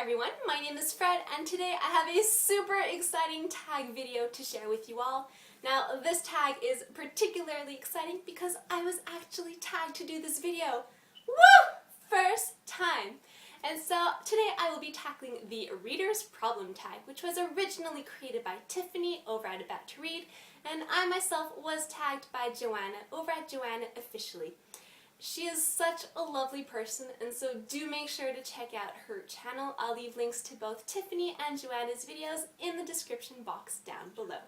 everyone, my name is Fred and today I have a super exciting tag video to share with you all. Now this tag is particularly exciting because I was actually tagged to do this video. Woo! First time! And so today I will be tackling the Reader's Problem tag, which was originally created by Tiffany over at About to Read, and I myself was tagged by Joanna over at Joanna Officially. She is such a lovely person, and so do make sure to check out her channel. I'll leave links to both Tiffany and Joanna's videos in the description box down below.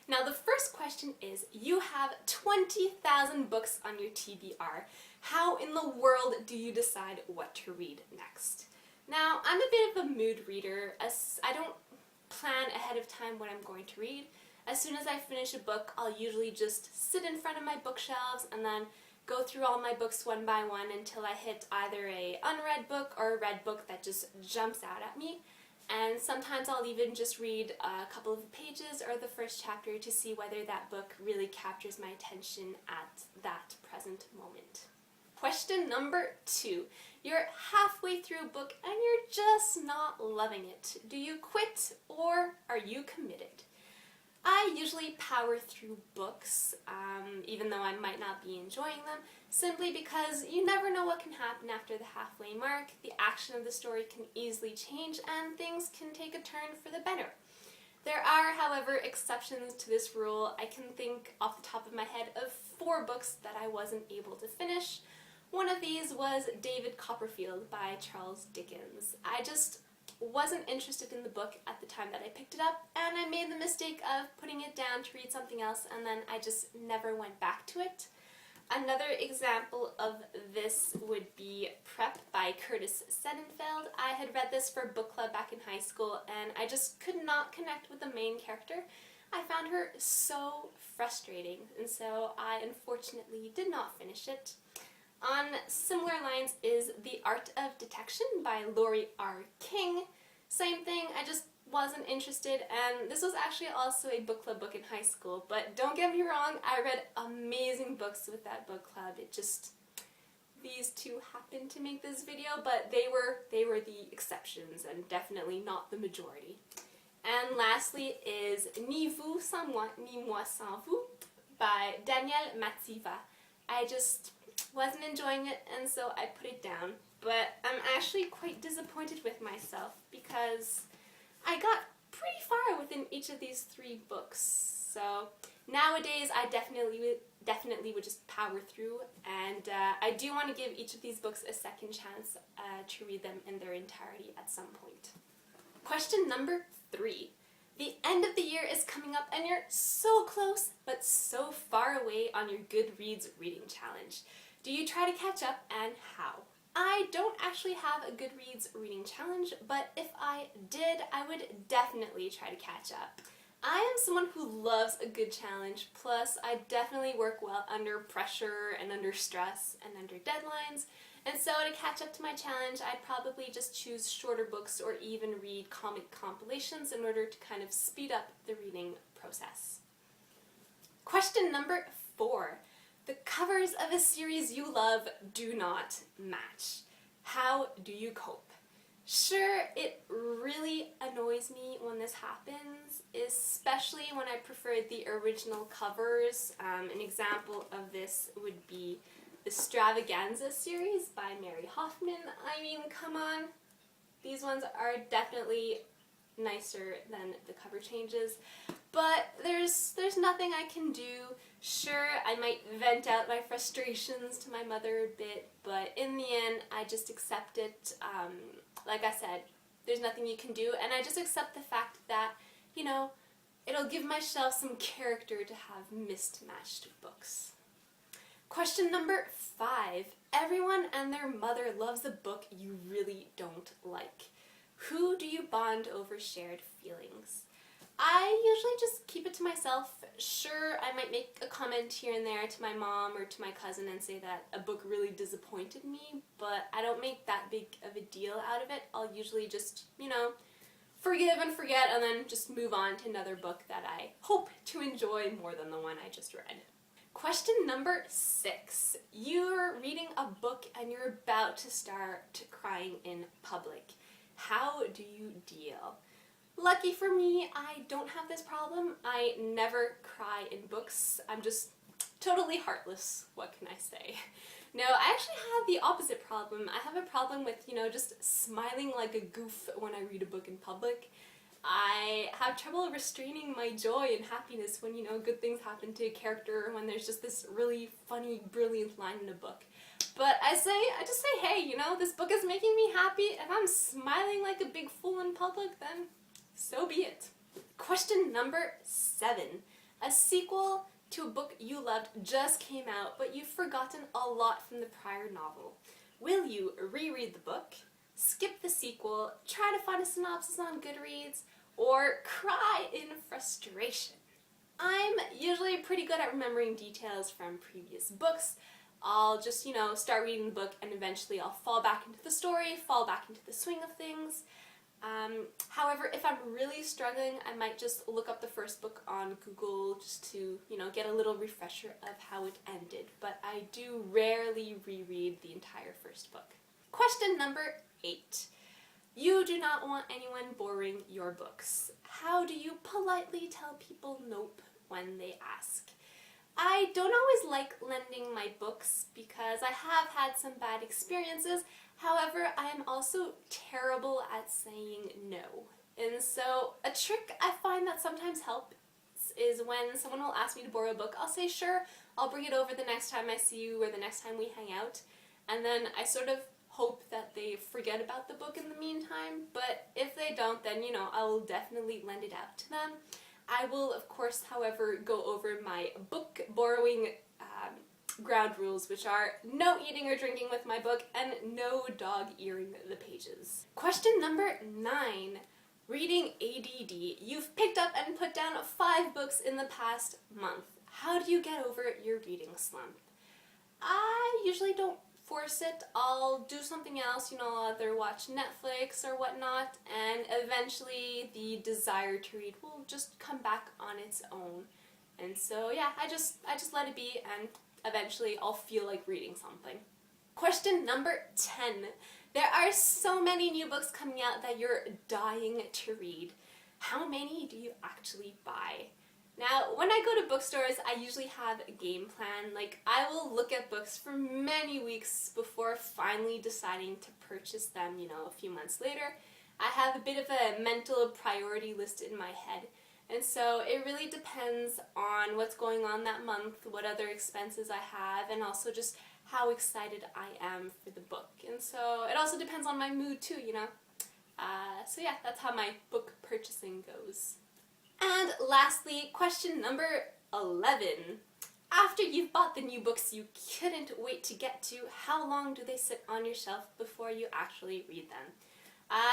Now the first question is, you have 20,000 books on your TBR. How in the world do you decide what to read next? Now I'm a bit of a mood reader, as I don't plan ahead of time what I'm going to read. As soon as I finish a book, I'll usually just sit in front of my bookshelves and then go through all my books one by one until I hit either a unread book or a read book that just jumps out at me. And sometimes I'll even just read a couple of pages or the first chapter to see whether that book really captures my attention at that present moment. Question number 2. You're halfway through a book and you're just not loving it. Do you quit or are you committed? I usually power through books, even though I might not be enjoying them, simply because you never know what can happen after the halfway mark. The action of the story can easily change and things can take a turn for the better. There are, however, exceptions to this rule. I can think off the top of my head of 4 books that I wasn't able to finish. One of these was David Copperfield by Charles Dickens. I just wasn't interested in the book at the time that I picked it up, and I made the mistake of putting it down to read something else, and then I just never went back to it. Another example of this would be Prep by Curtis Sittenfeld. I had read this for book club back in high school, and I just could not connect with the main character. I found her so frustrating, and so I unfortunately did not finish it. On similar lines is The Art of Detection by Laurie R. King. Same thing, I just wasn't interested, and this was actually also a book club book in high school, but don't get me wrong, I read amazing books with that book club. It just, these two happened to make this video, but they were the exceptions and definitely not the majority. And lastly is Ni vous sans moi, ni moi sans vous by Daniel Mativat. I just wasn't enjoying it, and so I put it down. But I'm actually quite disappointed with myself because I got pretty far within each of these 3 books. So nowadays I definitely would just power through, and I do want to give each of these books a second chance to read them in their entirety at some point. Question number 3. The end of the year is coming up and you're so close but so far away on your Goodreads reading challenge. Do you try to catch up, and how? I don't actually have a Goodreads reading challenge, but if I did, I would definitely try to catch up. I am someone who loves a good challenge, plus I definitely work well under pressure and under stress and under deadlines, and so to catch up to my challenge, I'd probably just choose shorter books or even read comic compilations in order to kind of speed up the reading process. Question number 4. The covers of a series you love do not match. How do you cope? Sure, it really annoys me when this happens, especially when I prefer the original covers. An example of this would be the Stravaganza series by Mary Hoffman. I mean, come on. These ones are definitely nicer than the cover changes, but there's nothing I can do. Sure, I might vent out my frustrations to my mother a bit, but in the end, I just accept it. Like I said, there's nothing you can do, and I just accept the fact that, you know, it'll give my shelf some character to have mismatched books. Question number 5. Everyone and their mother loves a book you really don't like. Who do you bond over shared feelings? I usually just keep it to myself. Sure, I might make a comment here and there to my mom or to my cousin and say that a book really disappointed me, but I don't make that big of a deal out of it. I'll usually just, you know, forgive and forget and then just move on to another book that I hope to enjoy more than the one I just read. Question number 6. You're reading a book and you're about to start crying in public. How do you deal? Lucky for me, I don't have this problem. I never cry in books. I'm just totally heartless, what can I say? No, I actually have the opposite problem. I have a problem with, just smiling like a goof when I read a book in public. I have trouble restraining my joy and happiness when, good things happen to a character, or when there's just this really funny, brilliant line in a book. But I just say, hey, this book is making me happy. If I'm smiling like a big fool in public, then so be it. Question number 7. A sequel to a book you loved just came out, but you've forgotten a lot from the prior novel. Will you reread the book, skip the sequel, try to find a synopsis on Goodreads, or cry in frustration? I'm usually pretty good at remembering details from previous books. I'll just, start reading the book and eventually I'll fall back into the story, fall back into the swing of things. However, if I'm really struggling, I might just look up the first book on Google just to, get a little refresher of how it ended. But I do rarely reread the entire first book. Question number 8. You do not want anyone borrowing your books. How do you politely tell people nope when they ask? I don't always like lending my books because I have had some bad experiences. However, I am also terrible at saying no. And so a trick I find that sometimes helps is when someone will ask me to borrow a book, I'll say, sure, I'll bring it over the next time I see you or the next time we hang out. And then I sort of hope that they forget about the book in the meantime. But if they don't, then, I will definitely lend it out to them. I will, of course, however, go over my book borrowing ground rules, which are no eating or drinking with my book and no dog earing the pages. Question number 9. Reading ADD. You've picked up and put down 5 books in the past month. How do you get over your reading slump? I usually don't force it. I'll do something else, I'll either watch Netflix or whatnot, and eventually the desire to read will just come back on its own. And so yeah, I just let it be, and eventually I'll feel like reading something. Question number 10. There are so many new books coming out that you're dying to read. How many do you actually buy? Now, when I go to bookstores, I usually have a game plan. Like, I will look at books for many weeks before finally deciding to purchase them, a few months later. I have a bit of a mental priority list in my head. And so it really depends on what's going on that month, what other expenses I have, and also just how excited I am for the book. And so it also depends on my mood too, So yeah, that's how my book purchasing goes. And lastly, question number 11. After you've bought the new books you couldn't wait to get to, how long do they sit on your shelf before you actually read them?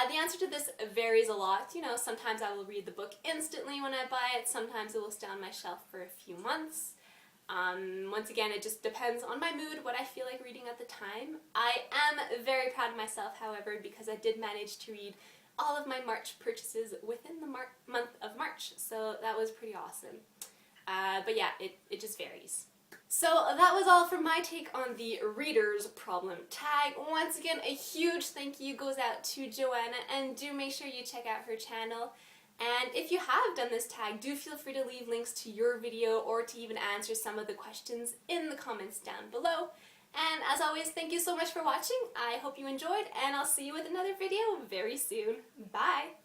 The answer to this varies a lot. Sometimes I will read the book instantly when I buy it. Sometimes it will stay on my shelf for a few months. Once again, it just depends on my mood, what I feel like reading at the time. I am very proud of myself, however, because I did manage to read all of my March purchases within the month of March, so that was pretty awesome. But yeah, it just varies. So that was all for my take on the reader's problem tag. Once again, a huge thank you goes out to Joanna, and do make sure you check out her channel. And if you have done this tag, do feel free to leave links to your video or to even answer some of the questions in the comments down below. And as always, thank you so much for watching. I hope you enjoyed, and I'll see you with another video very soon. Bye!